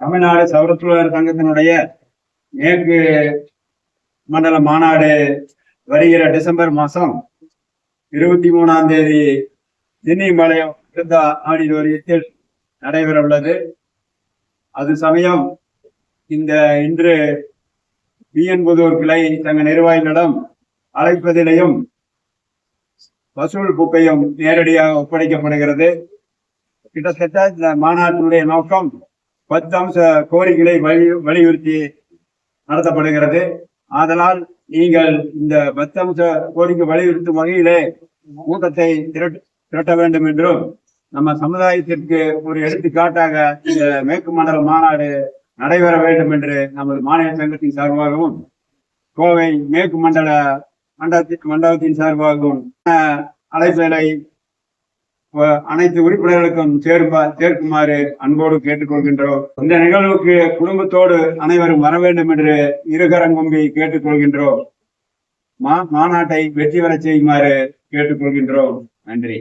தமிழ்நாடு சௌரத்துழர் சங்கத்தினுடைய மேற்கு மண்டல மாநாடு வருகிற டிசம்பர் மாசம் 23ஆம் தேதி திண்ணிமலையம் ஆடிட்டோரியத்தில் நடைபெற உள்ளது. அது சமயம் இன்று பிஎன்புதூர் கிளை தங்க நிர்வாகிகளிடம் அழைப்பதிலையும் வசூல் புக்கையும் நேரடியாக ஒப்படைக்கப்படுகிறது. கிட்டத்தட்ட இந்த மாநாட்டினுடைய நோக்கம் 10 அம்ச கோரிக்கைகளை வலியுறுத்தி நடத்தப்படுகிறது. ஆதலால் நீங்கள் இந்த 10 அம்ச கோரிக்கை வலியுறுத்தும் வகையிலே கூட்டத்தை திரட்ட வேண்டும் என்றும், நம்ம சமுதாயத்திற்கு ஒரு எடுத்துக்காட்டாக இந்த மேற்கு மண்டல மாநாடு நடைபெற வேண்டும் என்று நமது மாநில சங்கத்தின் சார்பாகவும் கோவை மேற்கு மண்டலத்தின் சார்பாகவும் அழைப்புகளை அனைத்து உறுப்பினர்களுக்கும் சேர்க்குமாறு அன்போடு கேட்டுக்கொள்கின்றோம். இந்த நிகழ்வுக்கு குடும்பத்தோடு அனைவரும் வர வேண்டும் என்று இருகரங்கும்பி கேட்டுக்கொள்கின்றோம். மாநாட்டை வெற்றி பெற செய்யுமாறு கேட்டுக்கொள்கின்றோம். நன்றி.